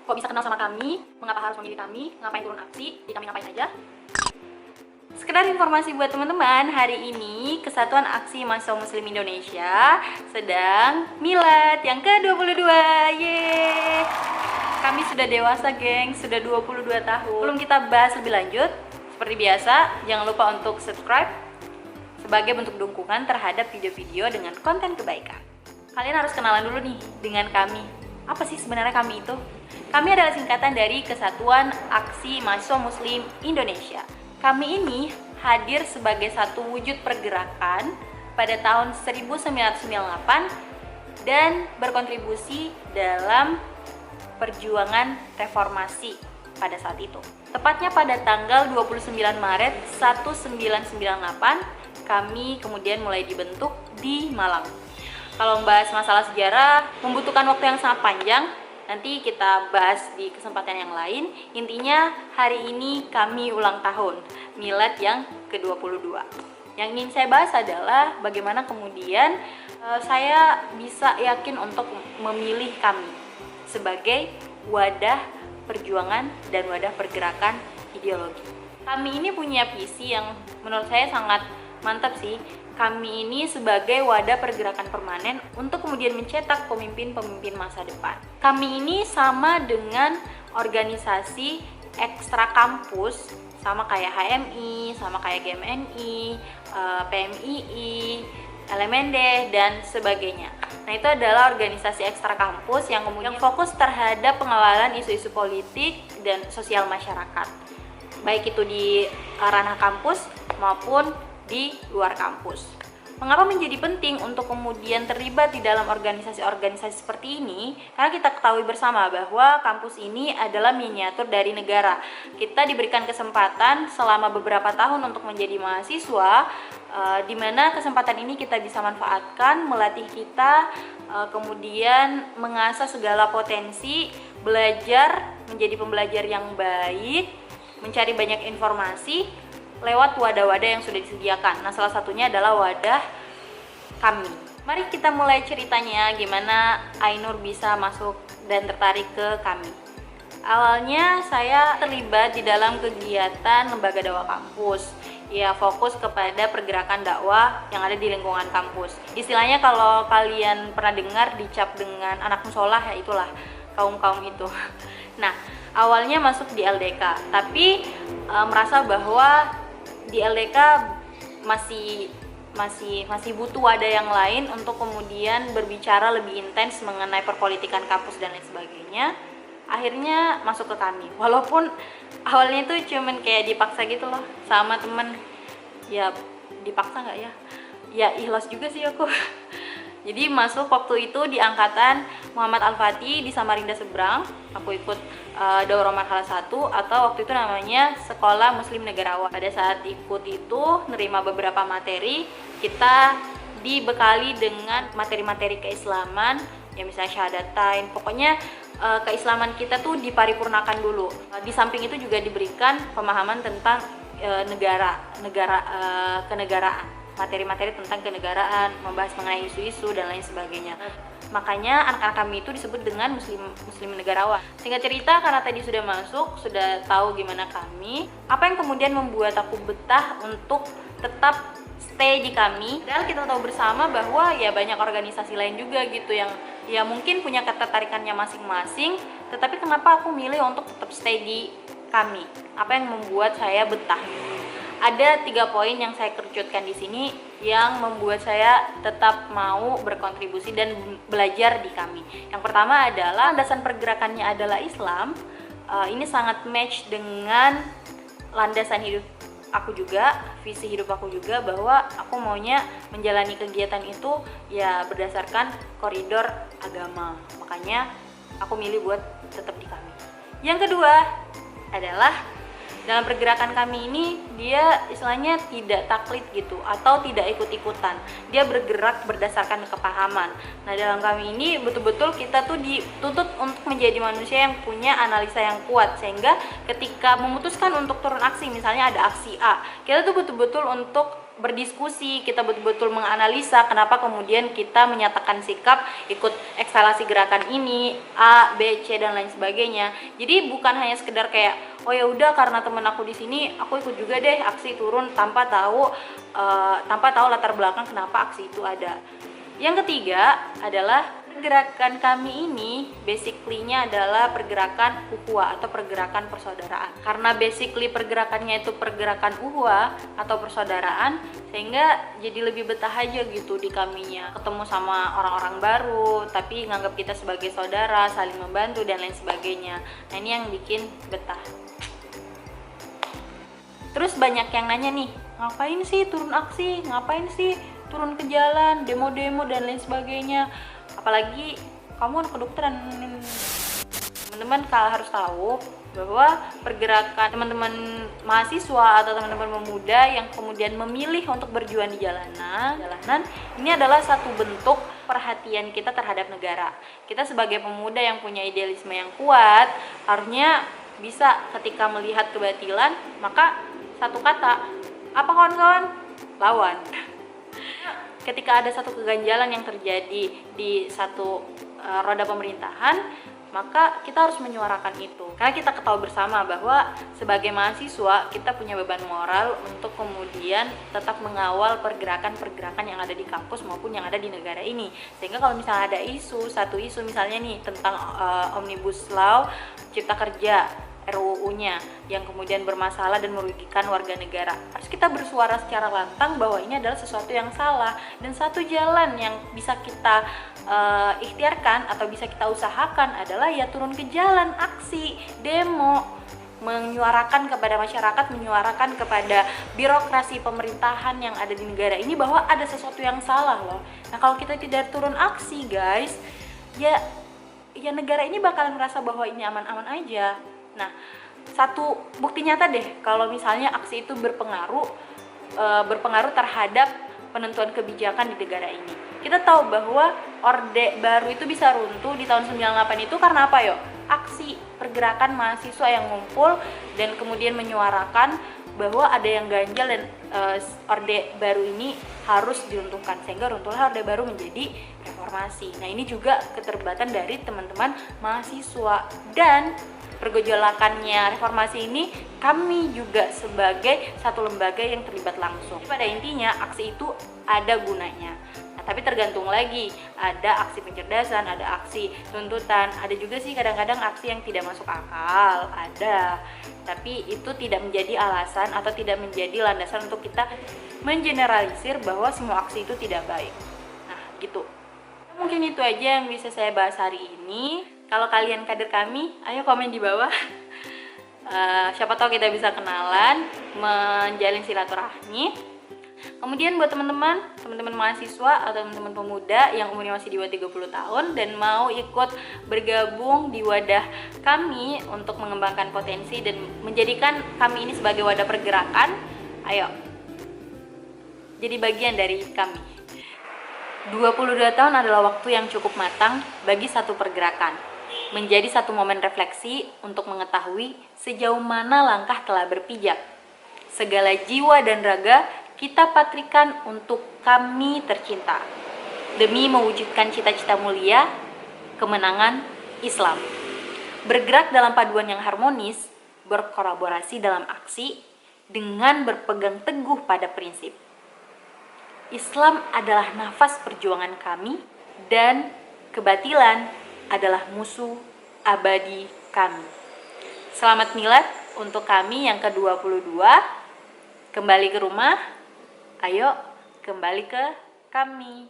Kok bisa kenal sama kami? Mengapa harus memilih kami? Ngapain turun aksi? Di kami ngapain aja? Sekedar informasi buat teman-teman, hari ini Kesatuan Aksi Mahasiswa Muslim Indonesia sedang milad yang ke-22. Yeay! Kami sudah dewasa, geng, sudah 22 tahun. Belum kita bahas lebih lanjut, seperti biasa, jangan lupa untuk subscribe sebagai bentuk dukungan terhadap video-video dengan konten kebaikan. Kalian harus kenalan dulu nih dengan kami. Apa sih sebenarnya kami itu? Kami adalah singkatan dari Kesatuan Aksi Mahasiswa Muslim Indonesia. Kami ini hadir sebagai satu wujud pergerakan pada tahun 1998 dan berkontribusi dalam perjuangan reformasi pada saat itu. Tepatnya pada tanggal 29 Maret 1998, kami kemudian mulai dibentuk di Malang. Kalau membahas masalah sejarah membutuhkan waktu yang sangat panjang. Nanti kita bahas di kesempatan yang lain. Intinya hari ini kami ulang tahun milad yang ke-22. Yang ingin saya bahas adalah bagaimana kemudian saya bisa yakin untuk memilih kami sebagai wadah perjuangan dan wadah pergerakan ideologi. Kami ini punya visi yang menurut saya sangat mantap sih. Kami ini sebagai wadah pergerakan permanen untuk kemudian mencetak pemimpin-pemimpin masa depan. Kami ini sama dengan organisasi ekstra kampus, sama kayak HMI, sama kayak GMNI, PMII, LMND, dan sebagainya. Nah, itu adalah organisasi ekstra kampus yang kemudian fokus terhadap pengawalan isu-isu politik dan sosial masyarakat. Baik itu di ranah kampus maupun di luar kampus. Mengapa menjadi penting untuk kemudian terlibat di dalam organisasi-organisasi seperti ini? Karena kita ketahui bersama bahwa kampus ini adalah miniatur dari negara. Kita diberikan kesempatan selama beberapa tahun untuk menjadi mahasiswa, di mana kesempatan ini kita bisa manfaatkan, melatih kita, kemudian mengasah segala potensi, belajar, menjadi pembelajar yang baik, mencari banyak informasi lewat wadah-wadah yang sudah disediakan. Nah, salah satunya adalah wadah kami. Mari kita mulai ceritanya gimana Ainur bisa masuk dan tertarik ke kami. Awalnya saya terlibat di dalam kegiatan lembaga dakwah kampus. Ya, fokus kepada pergerakan dakwah yang ada di lingkungan kampus. Istilahnya kalau kalian pernah dengar dicap dengan anak musolah, ya itulah kaum-kaum itu. Nah, awalnya masuk di LDK, tapi merasa bahwa di LDK masih butuh wadah yang lain untuk kemudian berbicara lebih intens mengenai perpolitikan kampus dan lain sebagainya. Akhirnya masuk ke kami, walaupun awalnya itu cuman kayak dipaksa gitu loh sama temen. Ya dipaksa nggak ya? Ya ikhlas juga sih aku. Jadi masuk waktu itu di angkatan Muhammad Al-Fatih di Samarinda Seberang. Aku ikut Daurah Marhala 1 atau waktu itu namanya Sekolah Muslim Negarawan. Pada saat ikut itu nerima beberapa materi, kita dibekali dengan materi-materi keislaman, ya misalnya syahadatain. Pokoknya keislaman kita tuh diparipurnakan dulu. Di samping itu juga diberikan pemahaman tentang kenegaraan. Materi-materi tentang kenegaraan, membahas mengenai isu-isu dan lain sebagainya. Makanya anak-anak kami itu disebut dengan muslim negarawan. Singkat cerita, karena tadi sudah masuk, sudah tahu gimana kami, apa yang kemudian membuat aku betah untuk tetap stay di kami. Padahal kita tahu bersama bahwa ya banyak organisasi lain juga gitu yang ya mungkin punya ketertarikannya masing-masing, tetapi kenapa aku milih untuk tetap stay di kami? Apa yang membuat saya betah? Ada 3 poin yang saya kerucutkan di sini yang membuat saya tetap mau berkontribusi dan belajar di kami. Yang pertama adalah landasan pergerakannya adalah Islam. Ini sangat match dengan landasan hidup aku juga, visi hidup aku juga, bahwa aku maunya menjalani kegiatan itu ya berdasarkan koridor agama. Makanya aku milih buat tetap di kami. Yang kedua adalah dalam pergerakan kami ini dia istilahnya tidak taklid gitu atau tidak ikut-ikutan. Dia bergerak berdasarkan kepahaman. Nah, dalam kami ini betul-betul kita tuh dituntut untuk menjadi manusia yang punya analisa yang kuat, sehingga ketika memutuskan untuk turun aksi, misalnya ada aksi A, kita tuh betul-betul untuk berdiskusi, kita betul-betul menganalisa kenapa kemudian kita menyatakan sikap ikut ekskalasi gerakan ini A, B, C dan lain sebagainya. Jadi bukan hanya sekedar kayak oh ya udah karena temen aku di sini aku ikut juga deh aksi turun tanpa tahu latar belakang kenapa aksi itu ada. Yang ketiga adalah pergerakan kami ini basically-nya adalah pergerakan ukhuwah atau pergerakan persaudaraan. Karena basically pergerakannya itu pergerakan ukhuwah atau persaudaraan, sehingga jadi lebih betah aja gitu di kaminya. Ketemu sama orang-orang baru, tapi nganggap kita sebagai saudara, saling membantu dan lain sebagainya. Nah ini yang bikin betah. Terus banyak yang nanya nih, ngapain sih turun aksi? Ngapain sih turun ke jalan, demo-demo dan lain sebagainya? Apalagi kamu anak kedokteran, teman-teman kalau harus tahu bahwa pergerakan teman-teman mahasiswa atau teman-teman pemuda yang kemudian memilih untuk berjuang di jalanan ini adalah satu bentuk perhatian kita terhadap negara. Kita sebagai pemuda yang punya idealisme yang kuat harusnya bisa ketika melihat kebatilan maka satu kata, apa kawan-kawan? Lawan. Ketika ada satu keganjalan yang terjadi di satu roda pemerintahan, maka kita harus menyuarakan itu. Karena kita ketahui bersama bahwa sebagai mahasiswa kita punya beban moral untuk kemudian tetap mengawal pergerakan-pergerakan yang ada di kampus maupun yang ada di negara ini. Sehingga kalau misalnya ada satu isu misalnya nih tentang Omnibus Law Cipta Kerja RUU-nya yang kemudian bermasalah dan merugikan warga negara, harus kita bersuara secara lantang bahwa ini adalah sesuatu yang salah. Dan satu jalan yang bisa kita ikhtiarkan atau bisa kita usahakan adalah ya turun ke jalan, aksi, demo, menyuarakan kepada masyarakat, menyuarakan kepada birokrasi pemerintahan yang ada di negara ini bahwa ada sesuatu yang salah loh. Nah kalau kita tidak turun aksi guys, ya negara ini bakalan merasa bahwa ini aman-aman aja. Nah, satu bukti nyata deh kalau misalnya aksi itu berpengaruh terhadap penentuan kebijakan di negara ini. Kita tahu bahwa Orde Baru itu bisa runtuh di tahun 98 itu karena apa yo? Aksi pergerakan mahasiswa yang ngumpul dan kemudian menyuarakan bahwa ada yang ganjal dan Orde Baru ini harus diruntuhkan, sehingga runtuhlah Orde Baru menjadi reformasi. Nah ini juga keterlibatan dari teman-teman mahasiswa, dan pergejolakannya reformasi ini kami juga sebagai satu lembaga yang terlibat langsung. Pada intinya aksi itu ada gunanya. Nah, tapi tergantung lagi, ada aksi pencerdasan, ada aksi tuntutan, ada juga sih kadang-kadang aksi yang tidak masuk akal, ada. Tapi itu tidak menjadi alasan atau tidak menjadi landasan untuk kita mengeneralisir bahwa semua aksi itu tidak baik. Nah, gitu. Mungkin itu aja yang bisa saya bahas hari ini. Kalau kalian kader kami, ayo komen di bawah. Siapa tahu kita bisa kenalan, menjalin silaturahmi. Kemudian buat teman-teman mahasiswa atau teman-teman pemuda yang umurnya masih di bawah 30 tahun dan mau ikut bergabung di wadah kami untuk mengembangkan potensi dan menjadikan kami ini sebagai wadah pergerakan, ayo jadi bagian dari kami. 22 tahun adalah waktu yang cukup matang bagi satu pergerakan, menjadi satu momen refleksi untuk mengetahui sejauh mana langkah telah berpijak. Segala jiwa dan raga kita patrikan untuk kami tercinta, demi mewujudkan cita-cita mulia, kemenangan Islam. Bergerak dalam paduan yang harmonis, berkolaborasi dalam aksi, dengan berpegang teguh pada prinsip. Islam adalah nafas perjuangan kami, dan kebatilan adalah musuh abadi kami. Selamat milad untuk kami yang ke-22. Kembali ke rumah, ayo kembali ke kami.